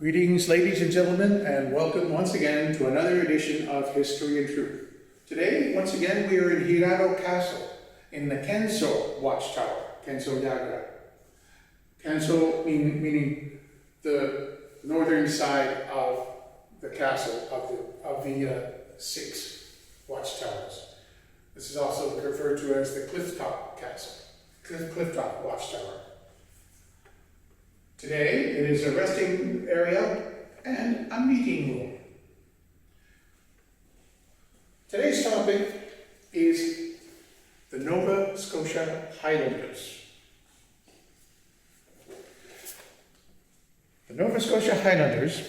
Greetings, ladies and gentlemen, and welcome once again to another edition of History and Truth. Today, once again, we are in Hirano Castle, in the Kenso Watchtower, Kenso Yagra. Kenso meaning the northern side of the castle, of the 6 watchtowers. This is also referred to as the Clifftop Castle, Clifftop Watchtower. Today, it is a resting area and a meeting room. Today's topic is the Nova Scotia Highlanders. The Nova Scotia Highlanders,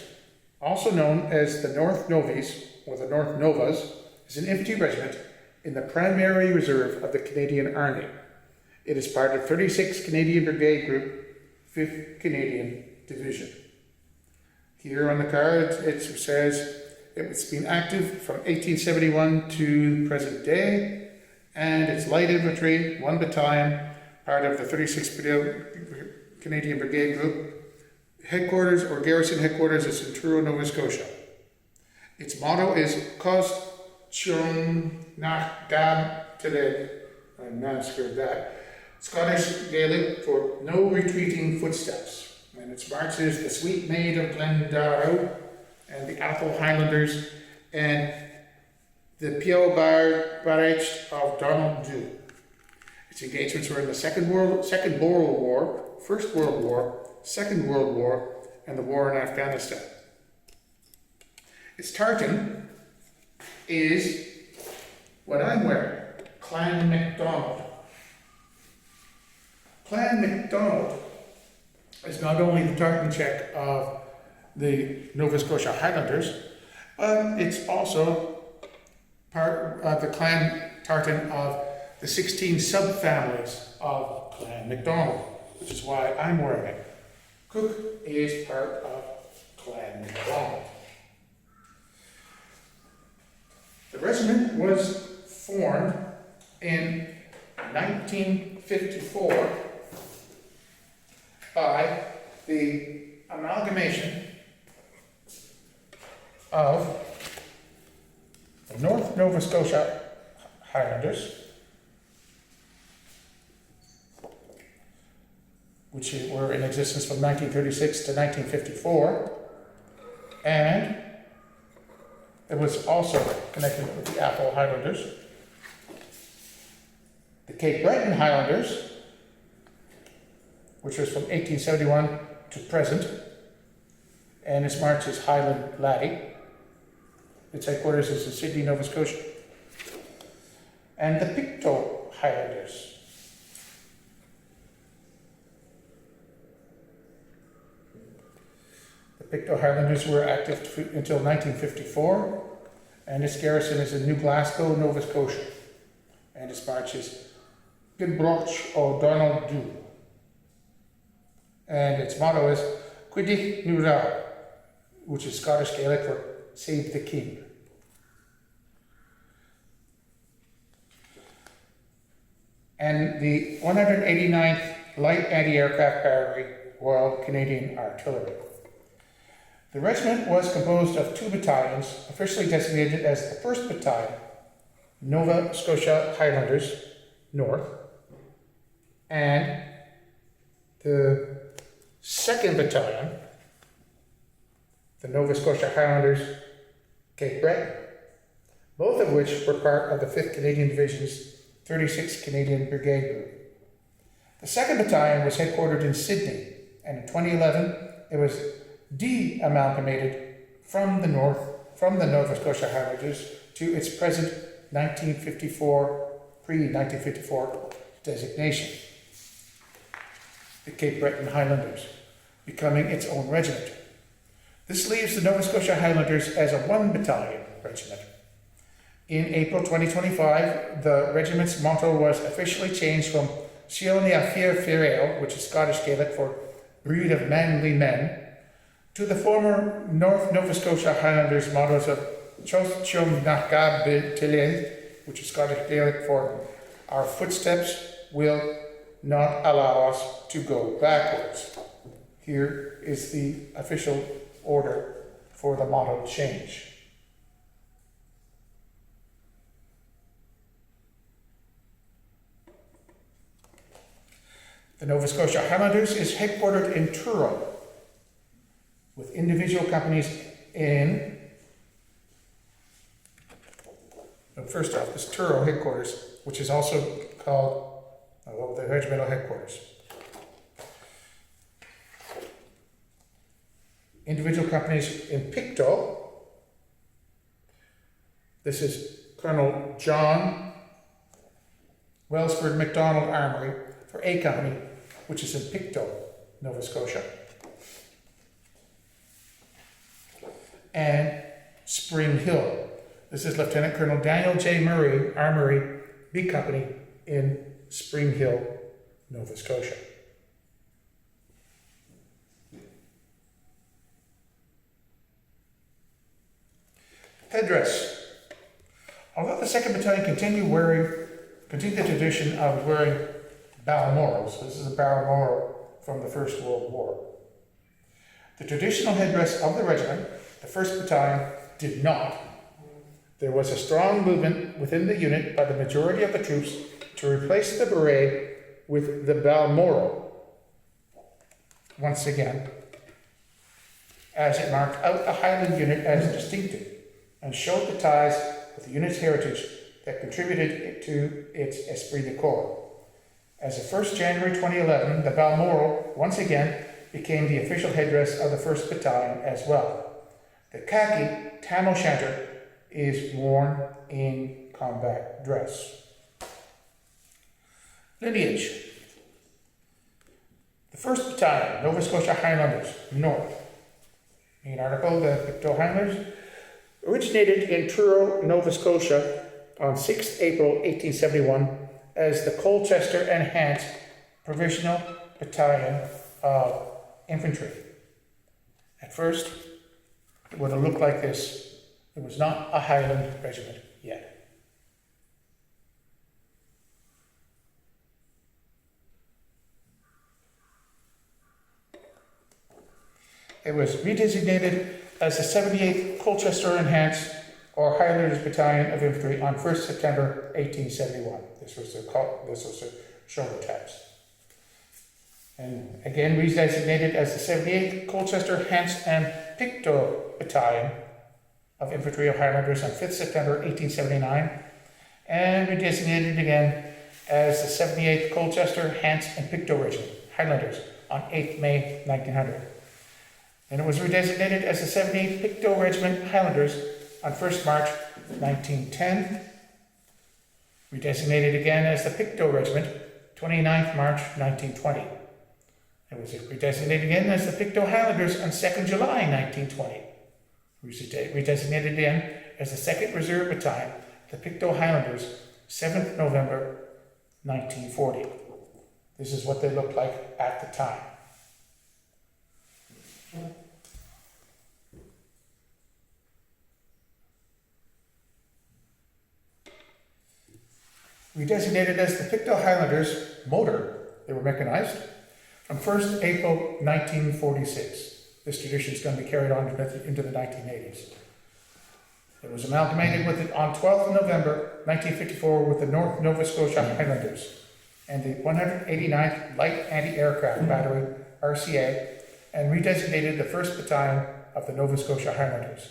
also known as the North Novies or the North Novas, is an infantry regiment in the primary reserve of the Canadian Army. It is part of 36th Canadian Brigade Group, 5th Canadian Division. Here on the card it says it's been active from 1871 to present day, and it's light infantry, 1 battalion, part of the 36th Canadian Brigade Group. Headquarters or garrison headquarters is in Truro, Nova Scotia. Its motto is Cos Chung Nach Gam Tele. I'm not scared of that. Scottish Gaelic for no retreating footsteps. And its march is the Sweet Maid of Glendarrow and the Argyll Highlanders and the Pio Barrage of Donald Dew. Its engagements were in the Second World War, First World War, Second World War, and the war in Afghanistan. Its tartan is what I'm wearing, Clan MacDonald. Clan MacDonald is not only the tartan check of the Nova Scotia Highlanders, but it's also part of the clan tartan of the 16 subfamilies of Clan MacDonald, which is why I'm wearing it. Cook is part of Clan MacDonald. The regiment was formed in 1954 by the amalgamation of the North Nova Scotia Highlanders, which were in existence from 1936 to 1954, and it was also connected with the Argyll Highlanders, the Cape Breton Highlanders, which was from 1871 to present, and its march is Highland Laddie. Its headquarters is in Sydney, Nova Scotia. And the Pictou Highlanders. The Pictou Highlanders were active until 1954, and its garrison is in New Glasgow, Nova Scotia. And its march is Ginbroch o Donald Dew. And its motto is Cuidig Nura, which is Scottish Gaelic for Save the King. And the 189th Light Anti-Aircraft Battery, Royal Canadian Artillery. The regiment was composed of 2 battalions, officially designated as the 1st Battalion, Nova Scotia Highlanders, North, and the 2nd Battalion, the Nova Scotia Highlanders, Cape Breton, both of which were part of the 5th Canadian Division's 36th Canadian Brigade Group. The 2nd Battalion was headquartered in Sydney, and in 2011 it was de-amalgamated from the Nova Scotia Highlanders to its present pre-1954 designation, the Cape Breton Highlanders, becoming its own regiment. This leaves the Nova Scotia Highlanders as a 1 battalion regiment. In April 2025, the regiment's motto was officially changed from Siona Fir Fireo, which is Scottish Gaelic for breed of manly men, to the former North Nova Scotia Highlanders mottos of Chos Chum Nach Gab Tile, which is Scottish Gaelic for our footsteps will not allow us to go backwards. Here is the official order for the motto change. The Nova Scotia Highlanders is headquartered in Truro, with individual companies in, first off, this Truro headquarters, which is also called the regimental headquarters. Individual companies in Pictou. This is Colonel John Wellsford MacDonald Armory for A Company, which is in Pictou, Nova Scotia. And Spring Hill. This is Lieutenant Colonel Daniel J. Murray Armory B Company in Spring Hill, Nova Scotia. Headdress. Although the 2nd Battalion continued the tradition of wearing balmorals, this is a balmoral from the First World War. The traditional headdress of the regiment, the 1st Battalion, did not. There was a strong movement within the unit by the majority of the troops to replace the beret with the balmoral, once again, as it marked out the Highland unit as distinctive and showed the ties with the unit's heritage that contributed to its esprit de corps. As of 1st January 2011, the balmoral once again became the official headdress of the 1st Battalion as well. The khaki tam o' shanter is worn in combat dress. Lineage. The 1st Battalion, Nova Scotia Highlanders, North. Main article, the Pictou Highlanders, originated in Truro, Nova Scotia on 6th April 1871 as the Colchester Enhanced Provisional Battalion of Infantry. At first, it would have looked like this. It was not a Highland regiment yet. It was redesignated as the 78th Colchester Enhanced or Highlanders Battalion of Infantry on 1st September 1871. This was the shoulder tabs. And again redesignated as the 78th Colchester Enhanced and Pictou Battalion of Infantry of Highlanders on 5th September 1879, and redesignated again as the 78th Colchester Enhanced and Pictou Regiment, Highlanders, on 8th May 1900. And it was redesignated as the 78th Pictou Regiment, Highlanders, on 1st March 1910. Redesignated again as the Pictou Regiment, 29th March 1920. It was redesignated again as the Pictou Highlanders on 2nd July 1920. Redesignated again as the 2nd Reserve Battalion, the Pictou Highlanders, 7th November 1940. This is what they looked like at the time. Redesignated as the Pictou Highlanders Motor, they were mechanized, from 1st April 1946. This tradition is going to be carried on into the 1980s. It was amalgamated with it on 12th November 1954 with the North Nova Scotia Highlanders and the 189th Light Anti-Aircraft Battery, RCA, and redesignated the 1st Battalion of the Nova Scotia Highlanders.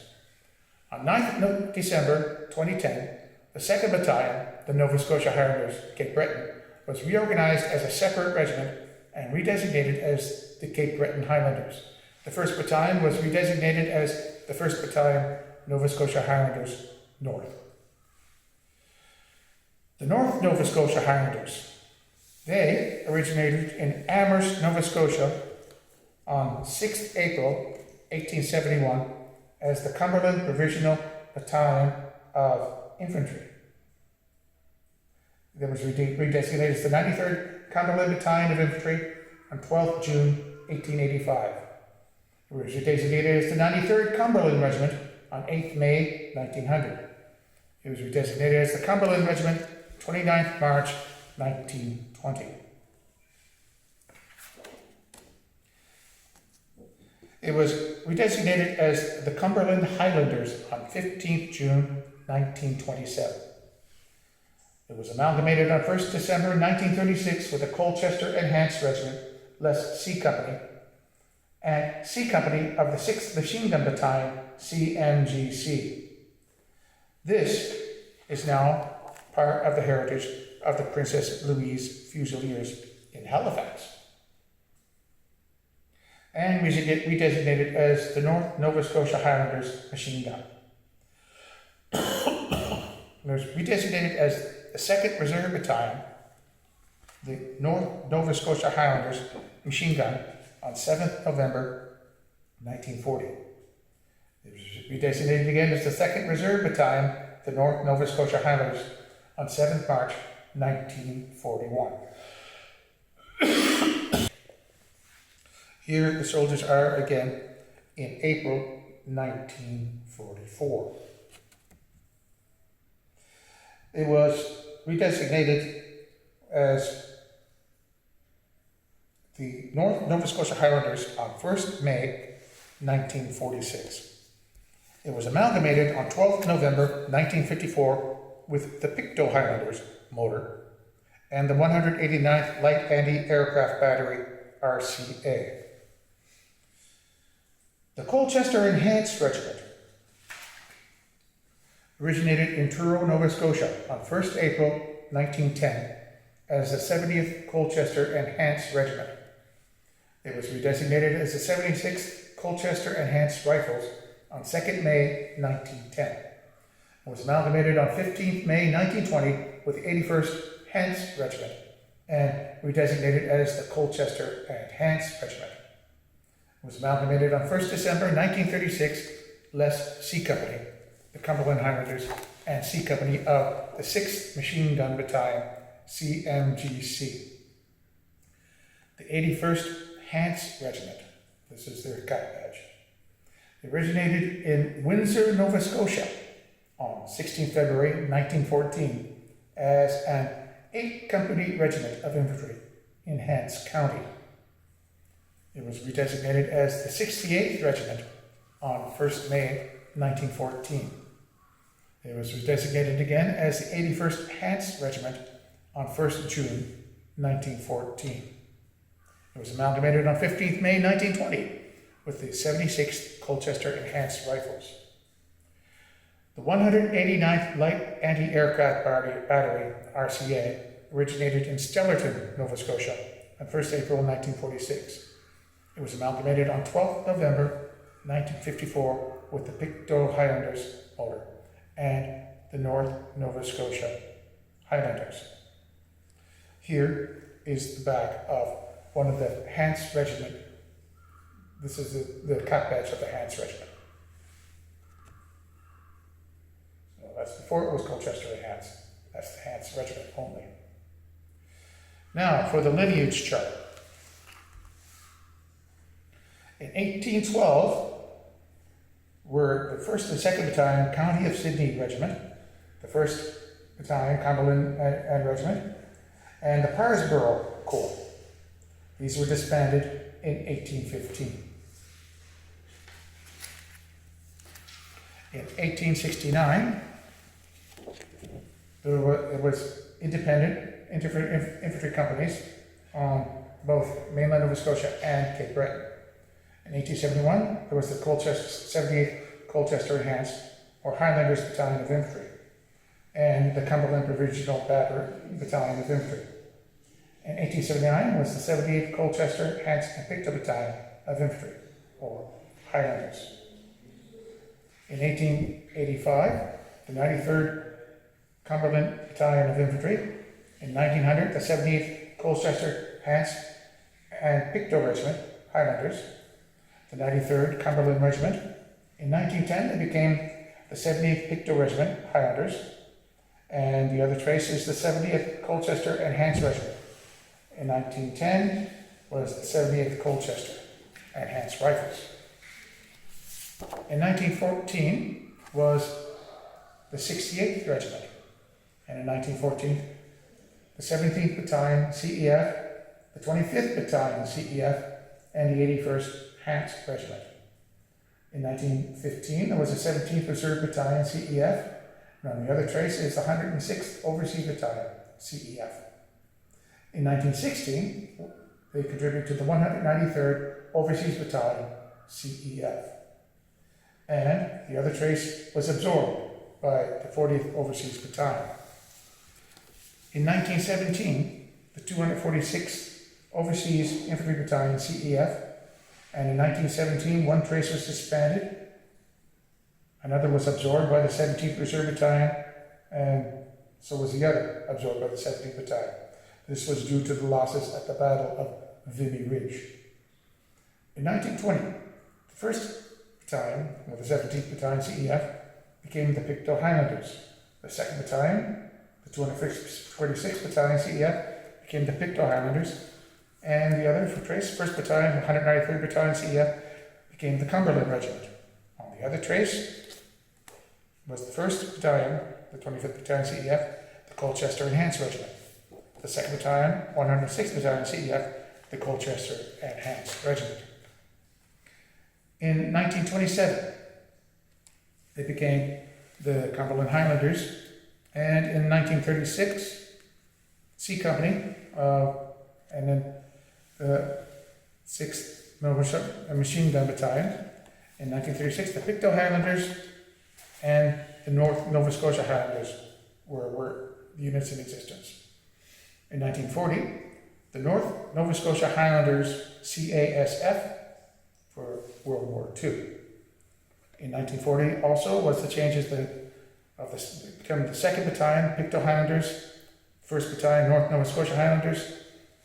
On 9th December 2010, the 2nd Battalion, the Nova Scotia Highlanders, Cape Breton, was reorganized as a separate regiment and redesignated as the Cape Breton Highlanders. The 1st Battalion was redesignated as the 1st Battalion, Nova Scotia Highlanders, North. The North Nova Scotia Highlanders, they originated in Amherst, Nova Scotia on 6th April 1871 as the Cumberland Provisional Battalion of Infantry. It was redesignated as the 93rd Cumberland Battalion of Infantry on 12th June 1885. It was redesignated as the 93rd Cumberland Regiment on 8th May 1900. It was redesignated as the Cumberland Regiment 29th March 1920. It was redesignated as the Cumberland Highlanders on 15th June 1927. It was amalgamated on 1st December 1936 with the Colchester Enhanced Regiment, less C Company, and C Company of the 6th Machine Gun Battalion, CMGC. This is now part of the heritage of the Princess Louise Fusiliers in Halifax. And we get redesignated as the North Nova Scotia Highlanders Machine Gun. It was redesignated as the 2nd Reserve Battalion, the North Nova Scotia Highlanders Machine Gun on 7th November 1940. It was redesignated again as the 2nd Reserve Battalion, the North Nova Scotia Highlanders on 7th March 1941. Here the soldiers are again in April 1944. It was redesignated as the North Nova Scotia Highlanders on 1st May 1946. It was amalgamated on 12th November 1954 with the Pictou Highlanders motor and the 189th Light Anti-Aircraft Battery RCA. The Colchester Enhanced Regiment originated in Truro, Nova Scotia on 1st April 1910 as the 70th Colchester Enhanced Regiment. It was redesignated as the 76th Colchester Enhanced Rifles on 2nd May 1910. It was amalgamated on 15th May 1920 with the 81st Hants Regiment and redesignated as the Colchester Enhanced Regiment. It was amalgamated on 1st December 1936, less C Company, the Cumberland Highlanders, and C Company of the 6th Machine Gun Battalion, CMGC. The 81st Hants Regiment, this is their cat badge. It originated in Windsor, Nova Scotia on 16 February 1914 as an 8th Company Regiment of Infantry in Hants County. It was redesignated as the 68th Regiment on 1st May 1914. It was redesignated again as the 81st Hants Regiment on 1st June 1914. It was amalgamated on 15th May 1920 with the 76th Colchester Enhanced Rifles. The 189th Light Anti-Aircraft Battery RCA originated in Stellarton, Nova Scotia on 1st April 1946. It was amalgamated on 12th November 1954 with the Pictou Highlanders motor and the North Nova Scotia Highlanders. Here is the back of one of the Hants Regiment. This is the cap badge of the Hants Regiment. So that's before it was Colchester and Hants. That's the Hants Regiment only. Now for the lineage chart. In 1812 were the 1st and 2nd Battalion County of Sydney Regiment, the 1st Battalion Cumberland and Regiment, and the Parsborough Corps. These were disbanded in 1815. In 1869, it was independent infantry companies on both mainland Nova Scotia and Cape Breton. In 1871, there was the 78th Colchester Enhanced, or Highlanders Battalion of Infantry, and the Cumberland Provincial Battalion of Infantry. In 1879 was the 78th Colchester Enhanced and Pictou Battalion of Infantry, or Highlanders. In 1885, the 93rd Cumberland Battalion of Infantry. In 1900, the 78th Colchester Enhanced and Pictou Regiment, Highlanders. The 93rd Cumberland Regiment. In 1910, it became the 70th Pictou Regiment, Highlanders, and the other trace is the 70th Colchester Enhanced Regiment. In 1910 was the 70th Colchester Enhanced Rifles. In 1914 was the 68th Regiment, and in 1914 the 17th Battalion CEF, the 25th Battalion CEF, and the 81st Hants Regiment. In 1915, there was a 17th Reserve Battalion, CEF, and on the other trace is the 106th Overseas Battalion, CEF. In 1916, they contributed to the 193rd Overseas Battalion, CEF. And the other trace was absorbed by the 40th Overseas Battalion. In 1917, the 246th Overseas Infantry Battalion, CEF, and in 1917, one trace was disbanded, another was absorbed by the 17th Reserve Battalion, and so was the other absorbed by the 17th Battalion. This was due to the losses at the Battle of Vimy Ridge. In 1920, the 1st Battalion, or the 17th Battalion CEF, became the Pictou Highlanders. The 2nd Battalion, the 246th Battalion CEF, became the Pictou Highlanders, and the other trace, 1st Battalion, the 193rd Battalion CEF, became the Cumberland Regiment. On the other trace was the 1st Battalion, the 25th Battalion CEF, the Colchester Enhanced Regiment. The 2nd Battalion, 106th Battalion CEF, the Colchester Enhanced Regiment. In 1927, they became the Cumberland Highlanders, and in 1936, C Company, and then the 6th Machine Gun Battalion. In 1936, the Pictou Highlanders and the North Nova Scotia Highlanders were units in existence. In 1940, the North Nova Scotia Highlanders, CASF, for World War II. In 1940 also was the changes becoming the 2nd Battalion, Pictou Highlanders, 1st Battalion, North Nova Scotia Highlanders,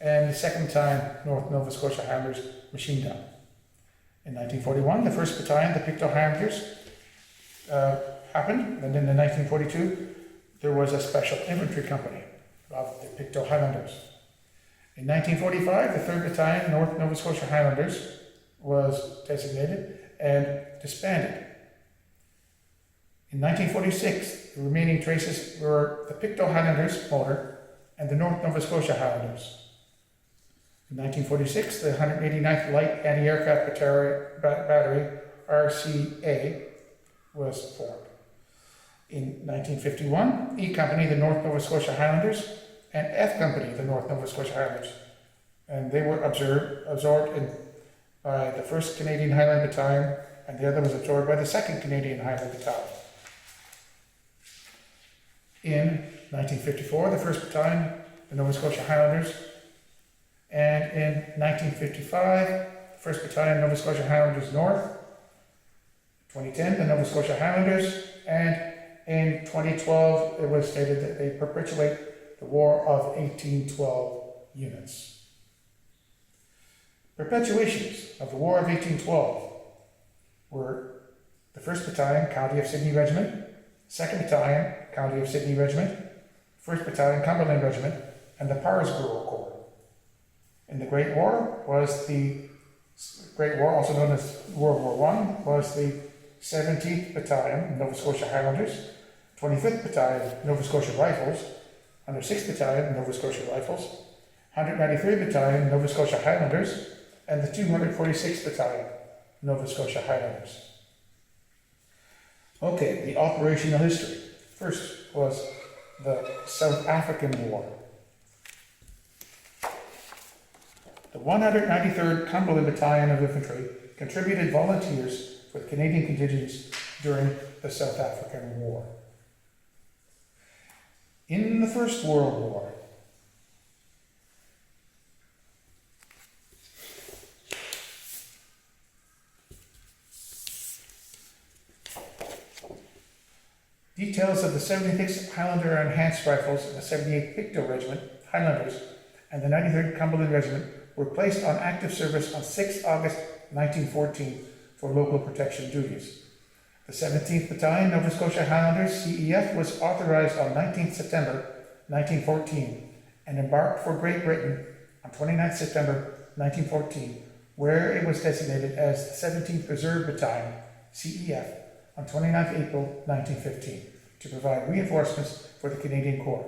and the 2nd Battalion, North Nova Scotia Highlanders, machine gun. In 1941, the 1st Battalion, the Pictou Highlanders, happened, and then in 1942, there was a special infantry company of the Pictou Highlanders. In 1945, the 3rd Battalion, North Nova Scotia Highlanders, was designated and disbanded. In 1946, the remaining traces were the Pictou Highlanders motor and the North Nova Scotia Highlanders. In 1946, the 189th Light Anti-Aircraft Battery, RCA, was formed. In 1951, E Company, the North Nova Scotia Highlanders, and F Company, the North Nova Scotia Highlanders, and they were absorbed by the 1st Canadian Highland Battalion, and the other was absorbed by the 2nd Canadian Highland Battalion. In 1954, the 1st Battalion, the Nova Scotia Highlanders, and in 1955, the 1st Battalion, Nova Scotia Highlanders North, 2010, the Nova Scotia Highlanders, and in 2012, it was stated that they perpetuate the War of 1812 units. Perpetuations of the War of 1812 were the 1st Battalion, County of Sydney Regiment, 2nd Battalion, County of Sydney Regiment, 1st Battalion, Cumberland Regiment, and the Parsborough Corps. In the Great War, also known as World War I, was the 17th Battalion, Nova Scotia Highlanders, 25th Battalion, Nova Scotia Rifles, 106th Battalion, Nova Scotia Rifles, 193rd Battalion, Nova Scotia Highlanders, and the 246th Battalion, Nova Scotia Highlanders. Okay, the operational history. First was the South African War. The 193rd Cumberland Battalion of Infantry contributed volunteers for the Canadian contingents during the South African War. In the First World War, details of the 76th Highlander Enhanced Rifles and the 78th Pictou Regiment, Highlanders, and the 93rd Cumberland Regiment were placed on active service on 6 August 1914 for local protection duties. The 17th Battalion, Nova Scotia Highlanders, CEF, was authorized on 19th September 1914 and embarked for Great Britain on 29th September 1914, where it was designated as the 17th Reserve Battalion, CEF, on 29th April 1915 to provide reinforcements for the Canadian Corps.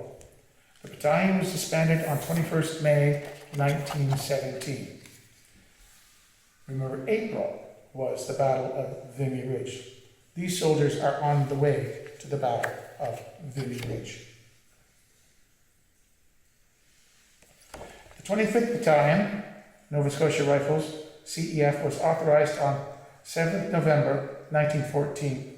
The battalion was disbanded on 21st May 1917. Remember, April was the Battle of Vimy Ridge. These soldiers are on the way to the Battle of Vimy Ridge. The 25th Battalion, Nova Scotia Rifles, CEF, was authorized on 7th November 1914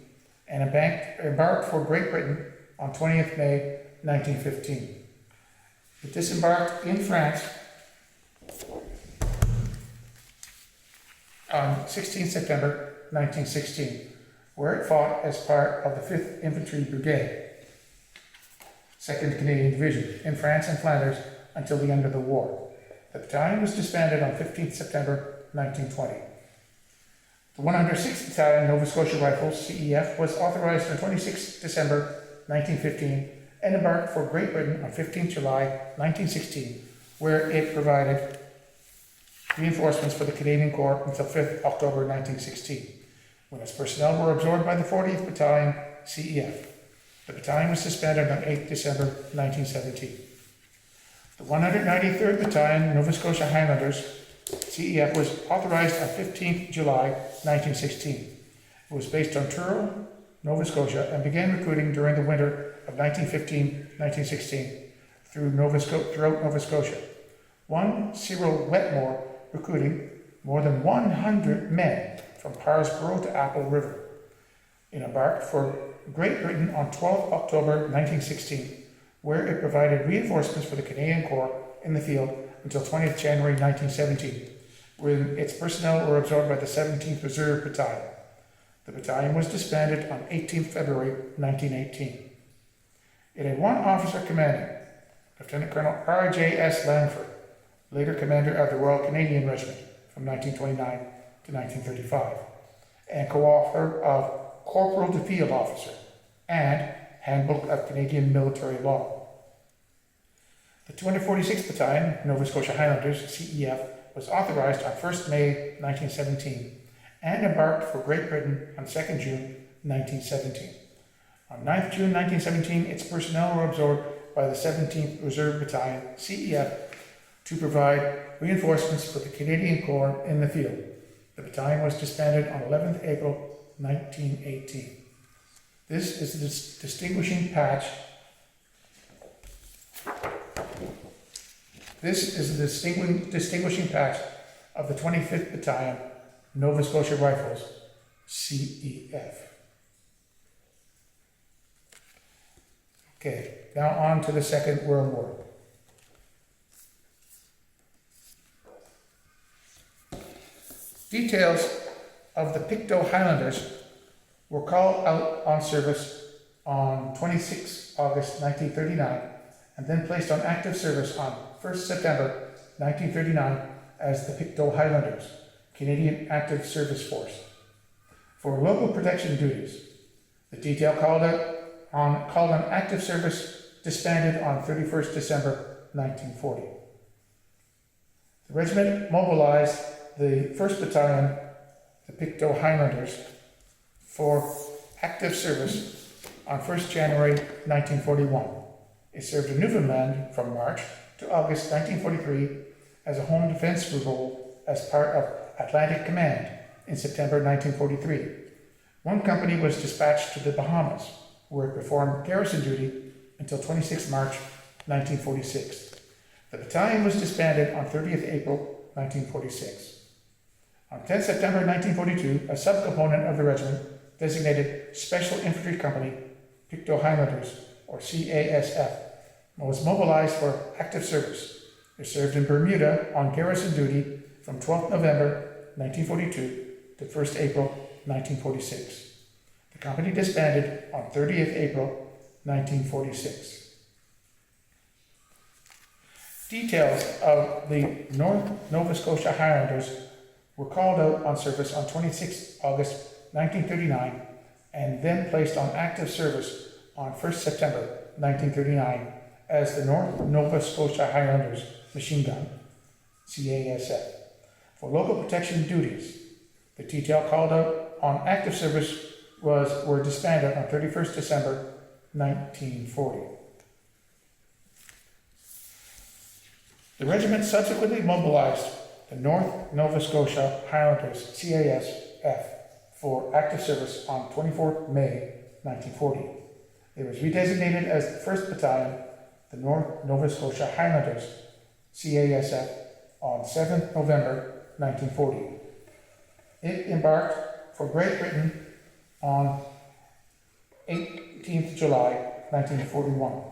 and embarked for Great Britain on 20th May 1915. It disembarked in France on 16th September 1916, where it fought as part of the 5th Infantry Brigade, 2nd Canadian Division, in France and Flanders until the end of the war. The battalion was disbanded on 15th September 1920. The 106th Battalion, Nova Scotia Rifles, CEF, was authorized on 26th December 1915 and embarked for Great Britain on 15th July 1916, where it provided reinforcements for the Canadian Corps until 5th October 1916, when its personnel were absorbed by the 40th Battalion, CEF. The battalion was disbanded on 8th December 1917. The 193rd Battalion, Nova Scotia Highlanders, CEF, was authorized on 15th July 1916. It was based on Truro, Nova Scotia, and began recruiting during the winter of 1915-1916 throughout Nova Scotia. One Cyril Wetmore recruiting more than 100 men from Parsborough to Apple River. It embarked for Great Britain on 12 October 1916, where it provided reinforcements for the Canadian Corps in the field until 20th January 1917, when its personnel were absorbed by the 17th Reserve Battalion. The battalion was disbanded on 18th February 1918. It had one officer commanding, Lieutenant Colonel R.J.S. Langford, later commander of the Royal Canadian Regiment from 1929 to 1935, and co-author of Corporal to Field Officer and Handbook of Canadian Military Law. The 246th Battalion, Nova Scotia Highlanders, CEF, was authorized on 1st May 1917 and embarked for Great Britain on 2nd June 1917. On 9th June 1917, its personnel were absorbed by the 17th Reserve Battalion, CEF, to provide reinforcements for the Canadian Corps in the field. The battalion was disbanded on 11th April 1918. This is the distinguishing patch. This is the distinguishing patch of the 25th Battalion, Nova Scotia Rifles, CEF. Okay, now on to the Second World War. Details of the Pictou Highlanders were called out on service on 26 August 1939 and then placed on active service on 1st September 1939 as the Pictou Highlanders, Canadian Active Service Force, for local protection duties. The detail called on active service disbanded on 31st December 1940. The regiment mobilized the 1st Battalion, the Pictou Highlanders, for active service on 1st January 1941. It served in Newfoundland from March to August 1943 as a home defense role as part of Atlantic Command in September 1943. One company was dispatched to the Bahamas, where it performed garrison duty until 26 March 1946. The battalion was disbanded on 30th April 1946. On 10 September 1942, a subcomponent of the regiment, designated Special Infantry Company, Pictou Highlanders, or CASF, was mobilized for active service. It served in Bermuda on garrison duty from 12th November 1942 to 1st April 1946. The company disbanded on 30th April 1946. Details of the North Nova Scotia Highlanders were called out on service on 26 August 1939 and then placed on active service on 1st September 1939 as the North Nova Scotia Highlanders Machine Gun, CASF, for local protection duties. The detail called out on active service were disbanded on 31st December 1940. The regiment subsequently mobilized the North Nova Scotia Highlanders, CAS, F, for active service on 24 May 1940. It was redesignated as the 1st Battalion, the North Nova Scotia Highlanders, CASF, on 7th November 1940. It embarked for Great Britain on 18th July 1941.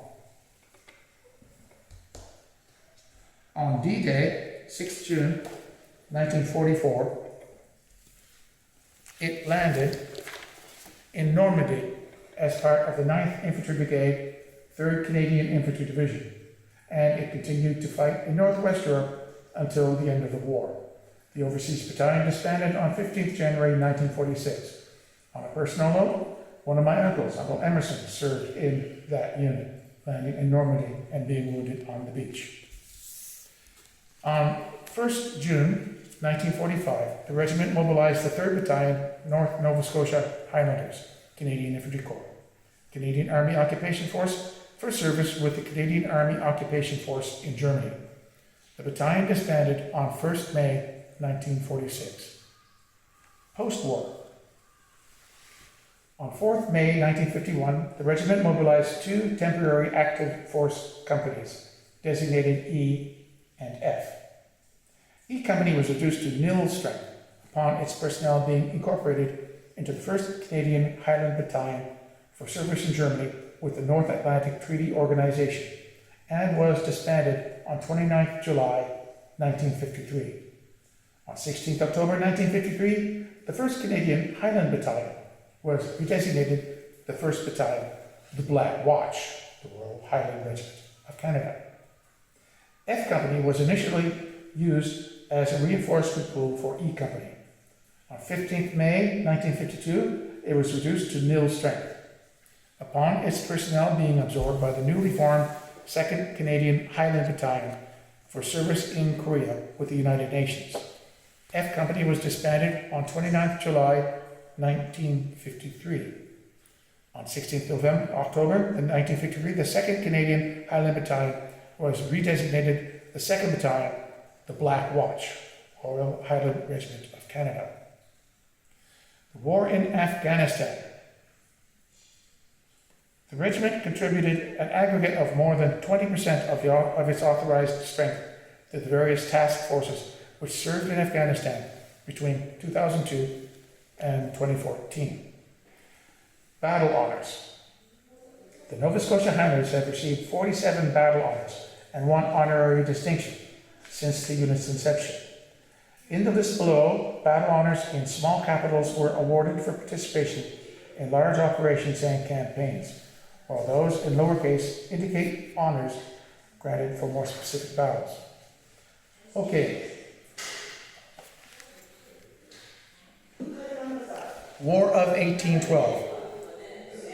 On D-Day, 6th June 1944, it landed in Normandy as part of the 9th Infantry Brigade, 3rd Canadian Infantry Division, and it continued to fight in Northwest Europe until the end of the war. The Overseas Battalion disbanded on 15th January 1946. On a personal note, one of my uncles, Uncle Emerson, served in that unit, landing in Normandy and being wounded on the beach. On 1st June 1945, the regiment mobilized the 3rd Battalion, North Nova Scotia Highlanders, Canadian Infantry Corps, Canadian Army Occupation Force, for service with the Canadian Army Occupation Force in Germany. The battalion disbanded on 1st May 1946. Post-war. On 4th May 1951, the regiment mobilized 2 temporary active force companies, designated E and F. E Company was reduced to nil strength upon its personnel being incorporated into the 1st Canadian Highland Battalion for service in Germany with the North Atlantic Treaty Organization, and was disbanded on 29 July 1953. On 16 October 1953, the 1st Canadian Highland Battalion was redesignated the 1st Battalion, the Black Watch, the Royal Highland Regiment of Canada. F Company was initially used as a reinforcement pool for E Company. On 15th May 1952, it was reduced to nil strength, upon its personnel being absorbed by the newly formed 2nd Canadian Highland Battalion for service in Korea with the United Nations. F Company was disbanded on 29th July 1953. On 16th October 1953, the 2nd Canadian Highland Battalion was redesignated the 2nd Battalion, the Black Watch, Royal Highland Regiment of Canada. The war in Afghanistan. The regiment contributed an aggregate of more than 20% of its authorized strength to the various task forces which served in Afghanistan between 2002 and 2014. Battle honors. The Nova Scotia Highlanders have received 47 battle honors and 1 honorary distinction since the unit's inception. In the list below, battle honors in small capitals were awarded for participation in large operations and campaigns, while those in lowercase indicate honors granted for more specific battles. Okay. War of 1812.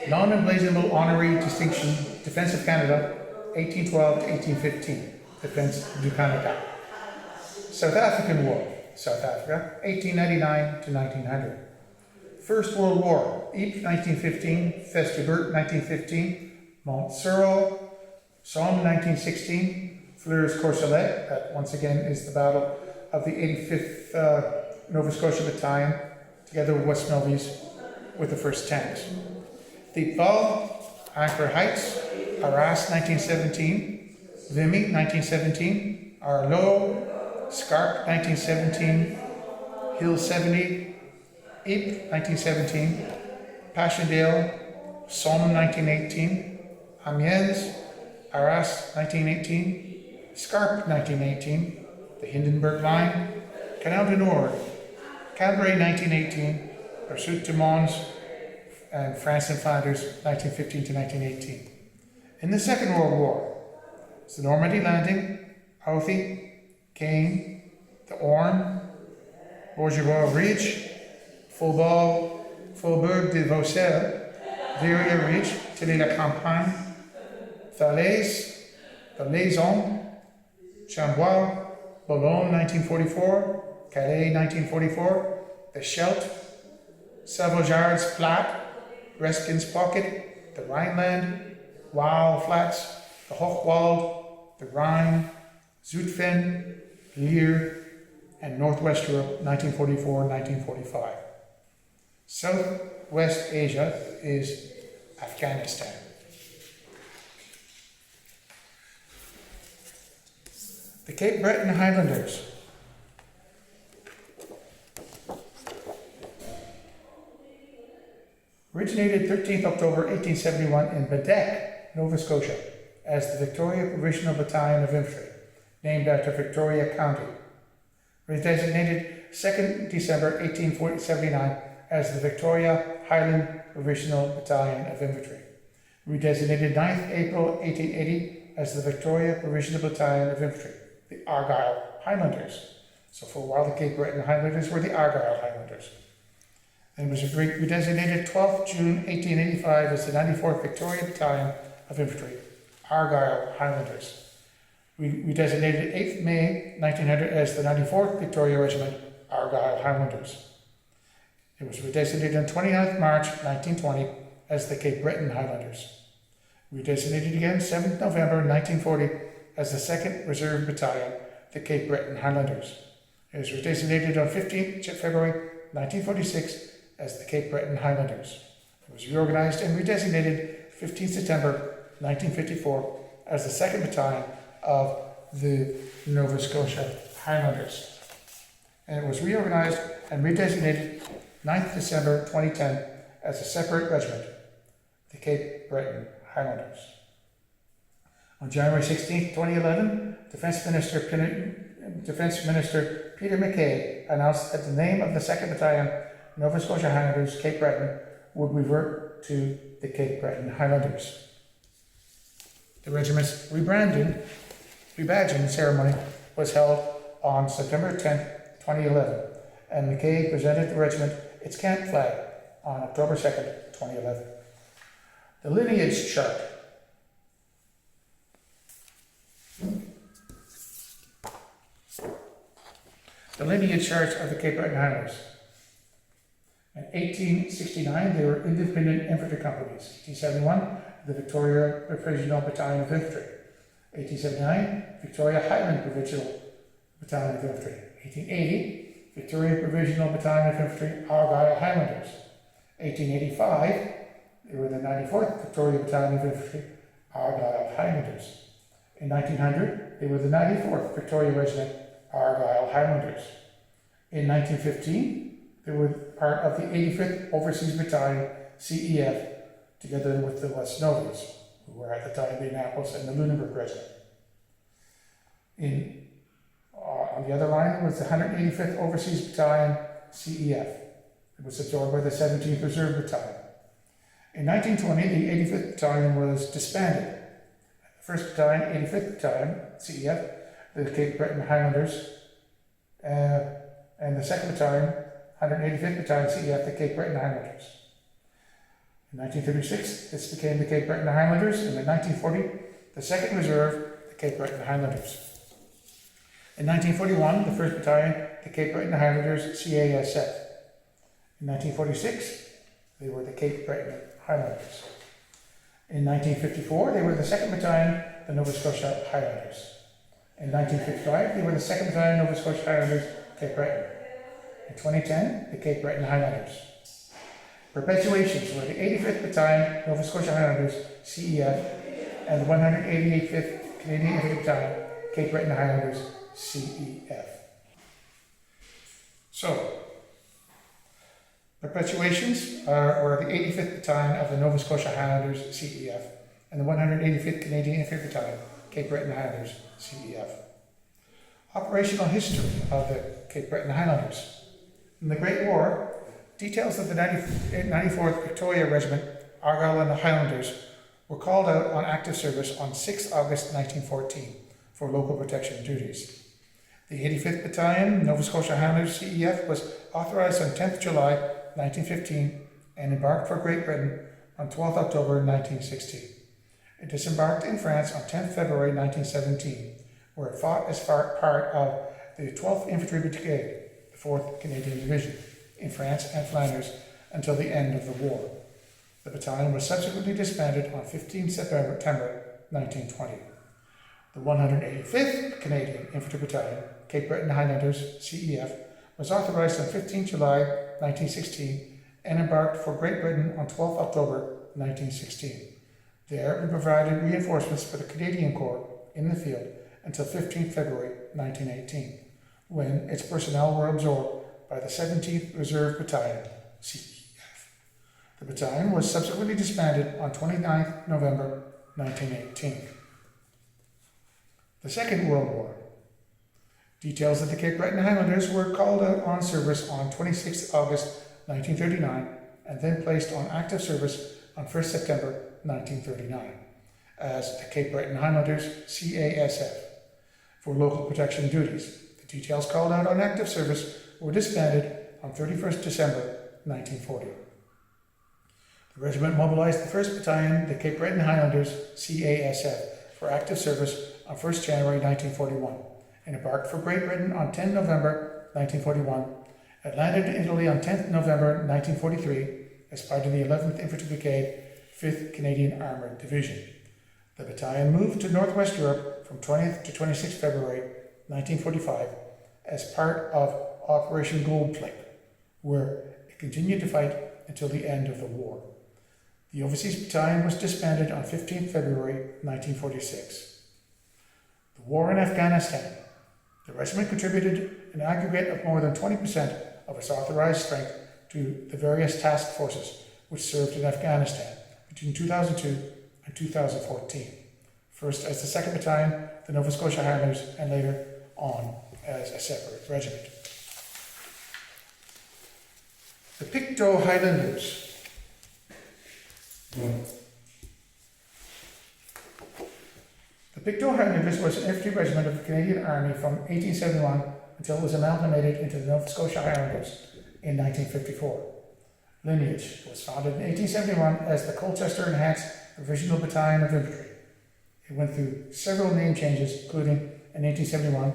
Non-emblazonable honorary distinction, Defence of Canada, 1812 to 1815, Defence du Canada. South African War, South Africa, 1899 to 1900. First World War, Ypres 1915, Festubert 1915, Montsereau, Somme 1916, Fleurs-Courcelette, that once again is the battle of the 85th Nova Scotia Battalion, together with West Novies, with the first tanks. The Ball, Anchor Heights, Arras 1917, Vimy 1917, Arlo, Scarpe 1917, Hill 70, Ypres 1917, Passchendaele, Somme 1918, Amiens, Arras 1918, Scarpe 1918, the Hindenburg Line, Canal du Nord, Cambrai 1918, Pursuit du Mons, and France and Flanders 1915 to 1918. In the Second World War, it's the Normandy Landing, Houthi, Caen, the Orne, Bourgeois Ridge, Faubourg de Vaucelles, Verrières Ridge, Tilley-la-Campagne, Falaise, the Laison, Chambois, Boulogne 1944, Calais 1944, the Scheldt, Savoyards Flat, Reskin's Pocket, the Rhineland, Waal Flats, the Hochwald, the Rhine, Zutphen, Lier, and Northwest Europe 1944-1945. Southwest Asia is Afghanistan. The Cape Breton Highlanders. Originated 13th October 1871 in Baddeck, Nova Scotia, as the Victoria Provisional Battalion of Infantry, named after Victoria County. Redesignated 2nd December 1879 as the Victoria Highland Provisional Battalion of Infantry. Redesignated 9th April 1880 as the Victoria Provisional Battalion of Infantry, the Argyll Highlanders. So for a while the Cape Breton Highlanders were the Argyll Highlanders. And was redesignated 12th June 1885 as the 94th Victoria Battalion of Infantry, Argyll Highlanders. Redesignated 8th May 1900 as the 94th Victoria Regiment, Argyll Highlanders. It was redesignated on 29th March 1920 as the Cape Breton Highlanders. Redesignated again 7th November 1940 as the 2nd Reserve Battalion, the Cape Breton Highlanders. It was redesignated on 15th February 1946 as the Cape Breton Highlanders. It was reorganized and redesignated 15th September 1954 as the 2nd Battalion of the Nova Scotia Highlanders. And it was reorganized and redesignated 9th December 2010 as a separate regiment, the Cape Breton Highlanders. On January 16, 2011, Defence Minister Peter MacKay announced that the name of the 2nd Battalion, Nova Scotia Highlanders, Cape Breton, would revert to the Cape Breton Highlanders. The regiment's rebadging ceremony was held on September 10, 2011, and MacKay presented the regiment its camp flag on October 2, 2011. The lineage chart. The lineage charts of the Cape Breton Highlanders. In 1869, they were independent infantry companies. 1871, the Victoria Provisional Battalion of Infantry. 1879, Victoria Highland Provisional Battalion of Infantry. 1880, Victoria Provisional Battalion of Infantry, Argyll Highlanders. 1885, they were the 94th Victoria Battalion of Infantry, Argyll Highlanders. In 1900, they were the 94th Victoria Regiment, Argyll Highlanders. In 1915, they were part of the 85th Overseas Battalion, CEF, together with the West Novies, who were at the time the Annapolis and the Lunenburg Regiment. On the other line was the 185th Overseas Battalion, CEF. It was absorbed by the 17th Reserve Battalion. In 1920, the 85th Battalion was disbanded. The 1st Battalion, 85th Battalion, CEF, the Cape Breton Highlanders, and the 2nd Battalion, 185th Battalion, CEF, the Cape Breton Highlanders. In 1936, this became the Cape Breton Highlanders, and in 1940, the 2nd Reserve, the Cape Breton Highlanders. In 1941, the 1st Battalion, the Cape Breton Highlanders, CASF. In 1946, they were the Cape Breton Highlanders. In 1954, they were the 2nd Battalion, the Nova Scotia Highlanders. In 1955, they were the 2nd Battalion, Nova Scotia Highlanders, Cape Breton. In 2010, the Cape Breton Highlanders. Perpetuations were the 85th Battalion, Nova Scotia Highlanders, CEF, and the 188th Canadian Infantry Battalion, Cape Breton Highlanders, CEF. So, perpetuations were the 85th Battalion of the Nova Scotia Highlanders, CEF, and the 185th Canadian Infantry Battalion, Cape Breton Highlanders, CEF. Operational history of the Cape Breton Highlanders. In the Great War, details of the 94th Victoria Regiment, Argyll and the Highlanders, were called out on active service on 6 August 1914 for local protection duties. The 85th Battalion, Nova Scotia Highlanders, CEF, was authorized on 10th July 1915 and embarked for Great Britain on 12th October 1916. It disembarked in France on 10th February 1917, where it fought as part of the 12th Infantry Brigade, the 4th Canadian Division, in France and Flanders until the end of the war. The battalion was subsequently disbanded on 15 September 1920. The 185th Canadian Infantry Battalion, Cape Breton Highlanders, CEF, was authorized on 15 July 1916 and embarked for Great Britain on 12 October 1916. There, it provided reinforcements for the Canadian Corps in the field until 15 February 1918, when its personnel were absorbed by the 17th Reserve Battalion, CEF. The battalion was subsequently disbanded on 29 November 1918. The Second World War. Details of the Cape Breton Highlanders were called out on service on 26 August 1939 and then placed on active service on 1 September 1939 as the Cape Breton Highlanders, CASF, for local protection duties. The details called out on active service were disbanded on 31st December 1940. The regiment mobilized the 1st Battalion, the Cape Breton Highlanders, CASF, for active service on 1st January 1941 and embarked for Great Britain on 10 November 1941 and landed in Italy on 10th November 1943 as part of the 11th Infantry Brigade, 5th Canadian Armoured Division. The battalion moved to Northwest Europe from 20th to 26th February 1945 as part of Operation Goldplate, where it continued to fight until the end of the war. The Overseas Battalion was disbanded on 15th February 1946. The war in Afghanistan. The regiment contributed an aggregate of more than 20% of its authorized strength to the various task forces which served in Afghanistan between 2002 and 2014, first as the 2nd Battalion, the Nova Scotia Highlanders, and later on as a separate regiment. The Pictou Highlanders. The Pictou Highlanders was an infantry regiment of the Canadian Army from 1871 until it was amalgamated into the Nova Scotia Highlanders in 1954. Lineage was founded in 1871 as the Colchester Enhanced Provisional Battalion of Infantry. It went through several name changes, including in 1871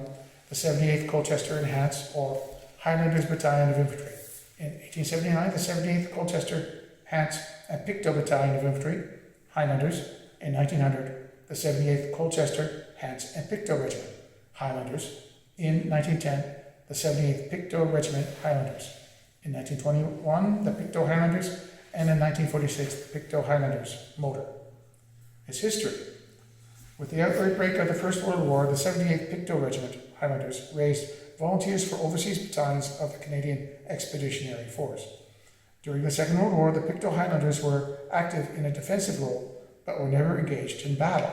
the 78th Colchester Enhanced or Highlanders Battalion of Infantry. In 1879, the 78th Colchester Hants and Pictou Battalion of Infantry, Highlanders. In 1900, the 78th Colchester Hants and Pictou Regiment, Highlanders. In 1910, the 78th Pictou Regiment, Highlanders. In 1921, the Pictou Highlanders, and in 1946, the Pictou Highlanders, Motor. Its history. With the outbreak of the First World War, the 78th Pictou Regiment, Highlanders, raised volunteers for overseas battalions of the Canadian Expeditionary Force. During the Second World War, the Pictou Highlanders were active in a defensive role, but were never engaged in battle.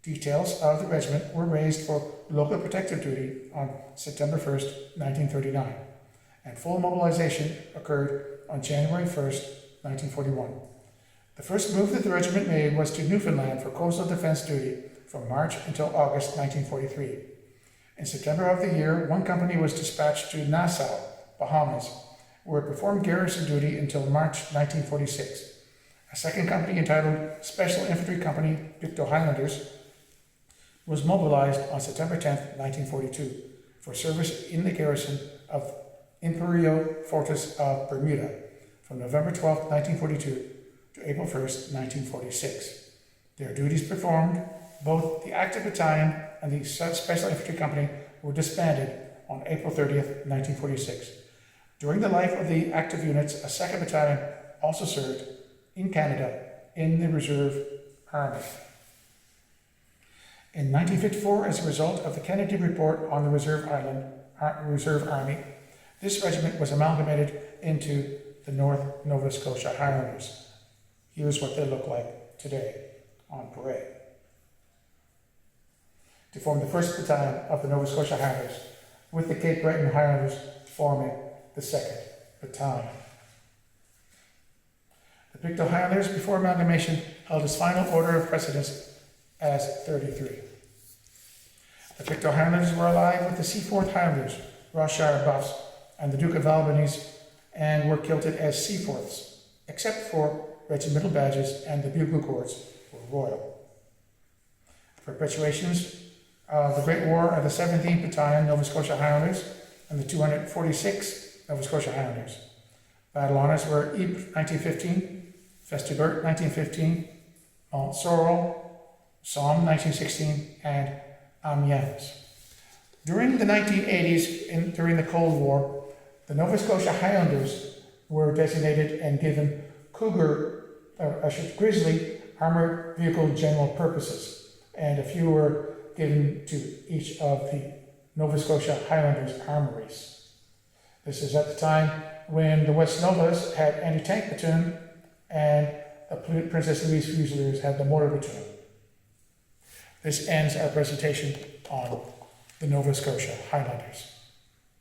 Details of the regiment were raised for local protective duty on September 1st, 1939, and full mobilization occurred on January 1st, 1941. The first move that the regiment made was to Newfoundland for coastal defense duty from March until August 1943. In September of the year, one company was dispatched to Nassau, Bahamas, where it performed garrison duty until March 1946. A second company entitled Special Infantry Company, Pictou Highlanders, was mobilized on September 10, 1942, for service in the garrison of Imperio Fortress of Bermuda from November 12, 1942 to April 1, 1946. Their duties performed, both the active battalion and the Special Infantry Company were disbanded on April 30th, 1946. During the life of the active units, a second battalion also served in Canada in the Reserve Army. In 1954, as a result of the Kennedy Report on the Reserve Army, this regiment was amalgamated into the North Nova Scotia Highlanders. Here's what they look like today on parade. To form the 1st Battalion of the Nova Scotia Highlanders, with the Cape Breton Highlanders forming the 2nd Battalion. The Pictou Highlanders, before amalgamation, held its final order of precedence as 33. The Pictou Highlanders were allied with the Seaforth Highlanders, Ross-shire Buffs, and the Duke of Albany's, and were kilted as Seaforths, except for regimental badges and the bugle cords were royal. The perpetuations of the Great War are the 17th Battalion, Nova Scotia Highlanders, and the 246th Nova Scotia Highlanders. Battle honours were Ypres 1915, Festubert 1915, Mont Sorel, Somme 1916, and Amiens. During the 1980s, during the Cold War, the Nova Scotia Highlanders were designated and given Grizzly armored vehicle general purposes, and a few were given to each of the Nova Scotia Highlanders armories. This is at the time when the West Novas had anti-tank platoon and the Princess Louise Fusiliers had the mortar platoon. This ends our presentation on the Nova Scotia Highlanders.